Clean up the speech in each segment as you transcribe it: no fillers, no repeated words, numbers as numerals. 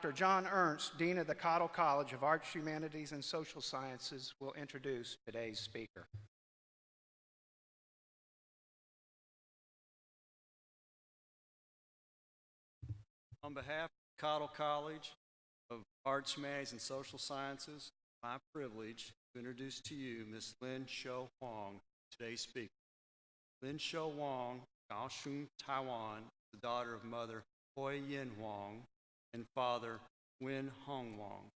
Dr. John Ernst, Dean of the Cottle College of Arts, Humanities, and Social Sciences, will introduce today's speaker. On behalf of Cottle College of Arts, Humanities, and Social Sciences, my privilege to introduce to you Ms. Lin Shou Huang, today's speaker. Lin Shou Huang, Kaohsiung, Taiwan, the daughter of Mother Hui-yen Huang and Father Wen Hong Huang.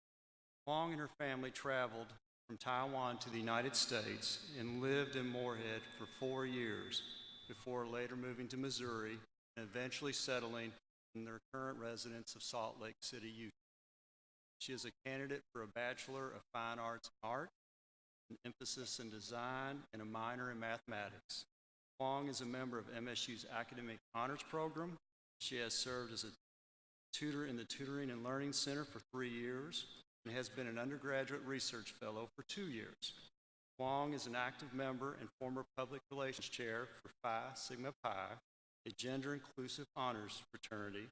Huang and her family traveled from Taiwan to the United States and lived in Moorhead for 4 years before later moving to Missouri and eventually settling in their current residence of Salt Lake City, Utah. She is a candidate for a Bachelor of Fine Arts in Art, an emphasis in design, and a minor in mathematics. Huang is a member of MSU's Academic Honors Program. She has served as a tutor in the Tutoring and Learning Center for 3 years and has been an undergraduate research fellow for 2 years. Huang is an active member and former public relations chair for Phi Sigma Pi, a gender-inclusive honors fraternity.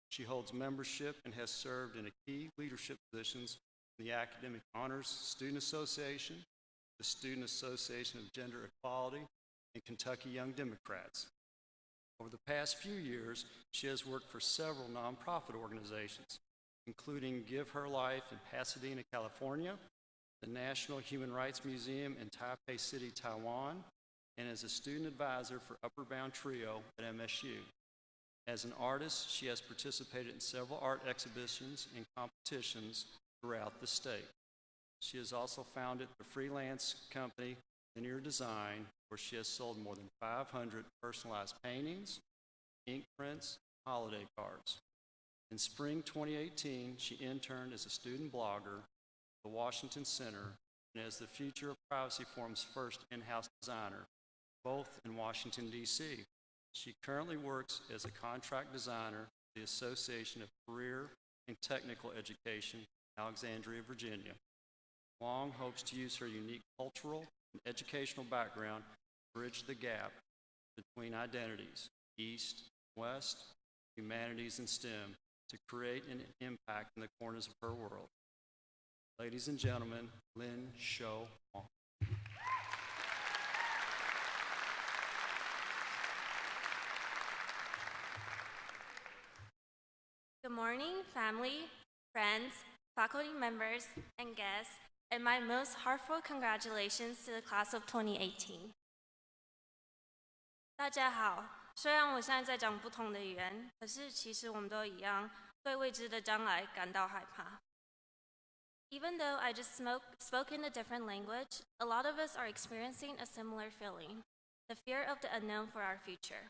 She holds membership and has served in key leadership positions in the Academic Honors Student Association, the Student Association of Gender Equality, and Kentucky Young Democrats. Over the past few years, she has worked for several nonprofit organizations, including Give Her Life in Pasadena, California, the National Human Rights Museum in Taipei City, Taiwan, and as a student advisor for Upward Bound Trio at MSU. As an artist, she has participated in several art exhibitions and competitions throughout the state. She has also founded the freelance company Linear Design, where she has sold more than 500 personalized paintings, ink prints, holiday cards. In spring 2018, she interned as a student blogger at the Washington Center and as the Future of Privacy Forum's first in-house designer, both in Washington, D.C. She currently works as a contract designer at the Association of Career and Technical Education, Alexandria, Virginia. Huang hopes to use her unique cultural and educational background to bridge the gap between identities, East, West, humanities, and STEM, to create an impact in the corners of her world. Ladies and gentlemen, Lin Shou Huang. Good morning, family, friends, faculty members, and guests, and my most heartfelt congratulations to the class of 2018. 大家好，虽然我现在在讲不同的语言，可是其实我们都一样，对未知的将来感到害怕。Even though I just spoke in a different language, a lot of us are experiencing a similar feeling, the fear of the unknown for our future.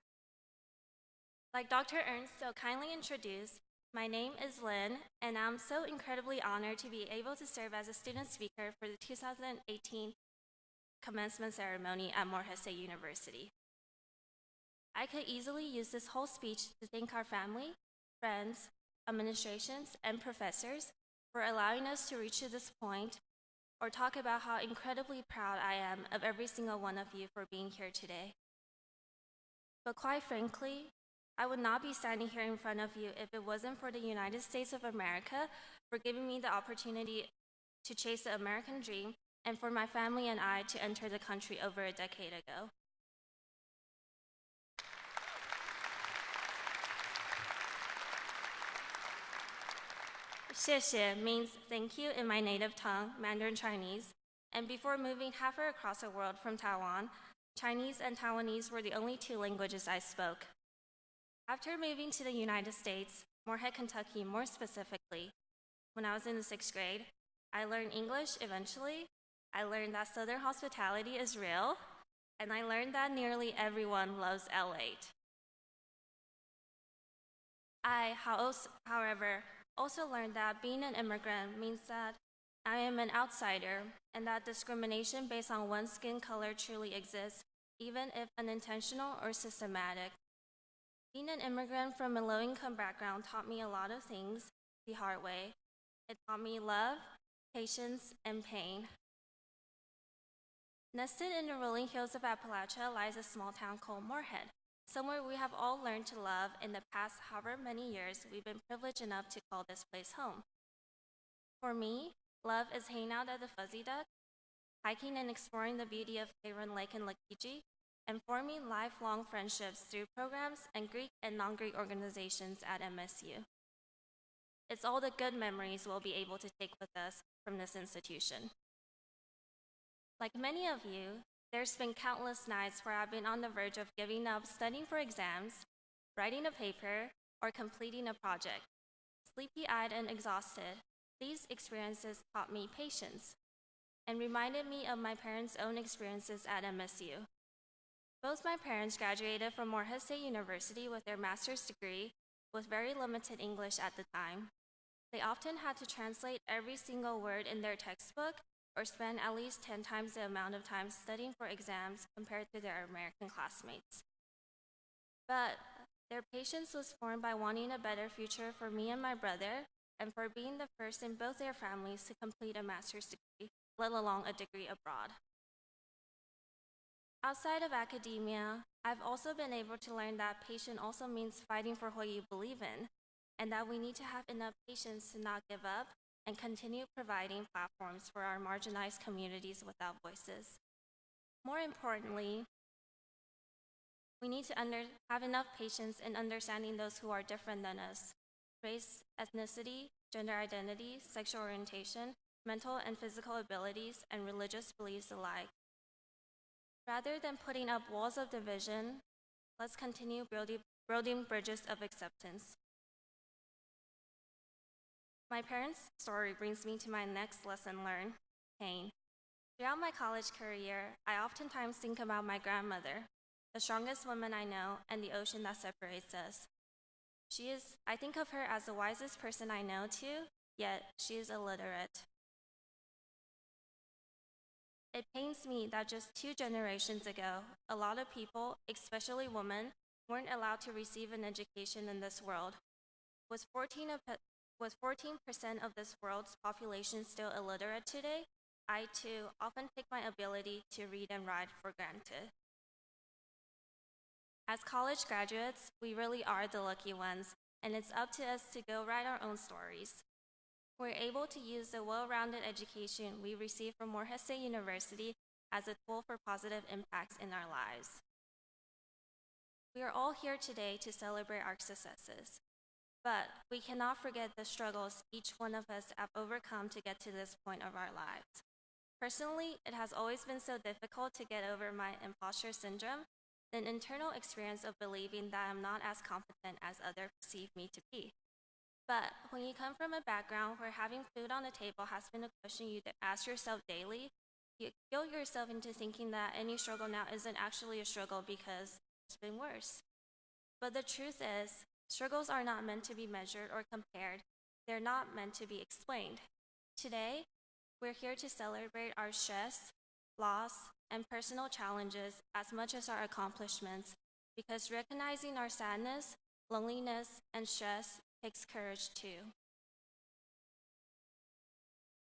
Like Dr. Ernst so kindly introduced, my name is Lin, and I'm so incredibly honored to be able to serve as a student speaker for the 2018 commencement ceremony at Moorhead State University. I could easily use this whole speech to thank our family, friends, administrations, and professors for allowing us to reach to this point, or talk about how incredibly proud I am of every single one of you for being here today. But quite frankly, I would not be standing here in front of you if it wasn't for the United States of America for giving me the opportunity to chase the American dream and for my family and I to enter the country over a decade ago. "Xie means thank you in my native tongue, Mandarin Chinese, and before moving halfway across the world from Taiwan, Chinese and Taiwanese were the only 2 languages I spoke. After moving to the United States, Moorhead, Kentucky more specifically, when I was in the 6th grade, I learned English eventually, I learned that Southern hospitality is real, and I learned that nearly everyone loves L8. I, however, also learned that being an immigrant means that I am an outsider and that discrimination based on one's skin color truly exists, even if unintentional or systematic. Being an immigrant from a low-income background taught me a lot of things the hard way. It taught me love, patience, and pain. Nested in the rolling hills of Appalachia lies a small town called Moorhead, somewhere we have all learned to love in the past however many years we've been privileged enough to call this place home. For me, love is hanging out at the Fuzzy Duck, hiking and exploring the beauty of Keirin Lake and Lakiji, and forming lifelong friendships through programs and Greek and non-Greek organizations at MSU. It's all the good memories we'll be able to take with us from this institution. Like many of you, there's been countless nights where I've been on the verge of giving up studying for exams, writing a paper, or completing a project. Sleepy-eyed and exhausted, these experiences taught me patience and reminded me of my parents' own experiences at MSU. Both my parents graduated from Morehead State University with their master's degree with very limited English at the time. They often had to translate every single word in their textbook or spend at least 10 times the amount of time studying for exams compared to their American classmates. But their patience was formed by wanting a better future for me and my brother, and for being the first in both their families to complete a master's degree, let alone a degree abroad. Outside of academia, I've also been able to learn that patience also means fighting for what you believe in, and that we need to have enough patience to not give up and continue providing platforms for our marginalized communities without voices. More importantly, we need to have enough patience in understanding those who are different than us: race, ethnicity, gender identity, sexual orientation, mental and physical abilities, and religious beliefs alike. Rather than putting up walls of division, let's continue building bridges of acceptance. My parents' story brings me to my next lesson learned: pain. Throughout my college career, I oftentimes think about my grandmother, the strongest woman I know, and the ocean that separates us. I think of her as the wisest person I know too, yet she is illiterate. It pains me that just 2 generations ago, a lot of people, especially women, weren't allowed to receive an education in this world. With 14% of this world's population still illiterate today, I too often take my ability to read and write for granted. As college graduates, we really are the lucky ones, and it's up to us to go write our own stories. We're able to use the well-rounded education we receive from Morehead State University as a tool for positive impacts in our lives. We are all here today to celebrate our successes, but we cannot forget the struggles each one of us have overcome to get to this point of our lives. Personally, it has always been so difficult to get over my imposter syndrome, an internal experience of believing that I'm not as competent as others perceive me to be. But when you come from a background where having food on the table has been a question you ask yourself daily, you guilt yourself into thinking that any struggle now isn't actually a struggle because it's been worse. But the truth is, struggles are not meant to be measured or compared. They're not meant to be explained. Today, we're here to celebrate our stress, loss, and personal challenges as much as our accomplishments, because recognizing our sadness, loneliness, and stress takes courage too.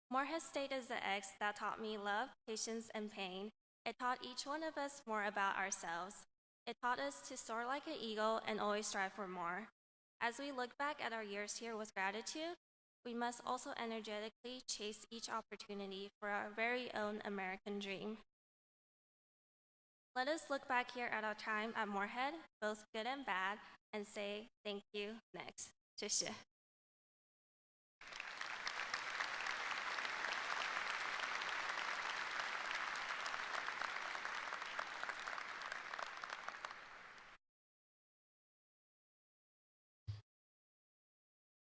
Morehead State is the X that taught me love, patience, and pain. It taught each one of us more about ourselves. It taught us to soar like an eagle and always strive for more. As we look back at our years here with gratitude, we must also energetically chase each opportunity for our very own American dream. Let us look back here at our time at Morehead, both good and bad, and say thank you next. 谢谢。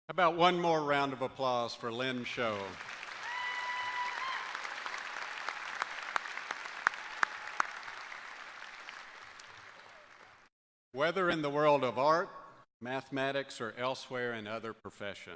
How about one more round of applause for Lynn Show? Whether in the world of art, mathematics, or elsewhere in other professions,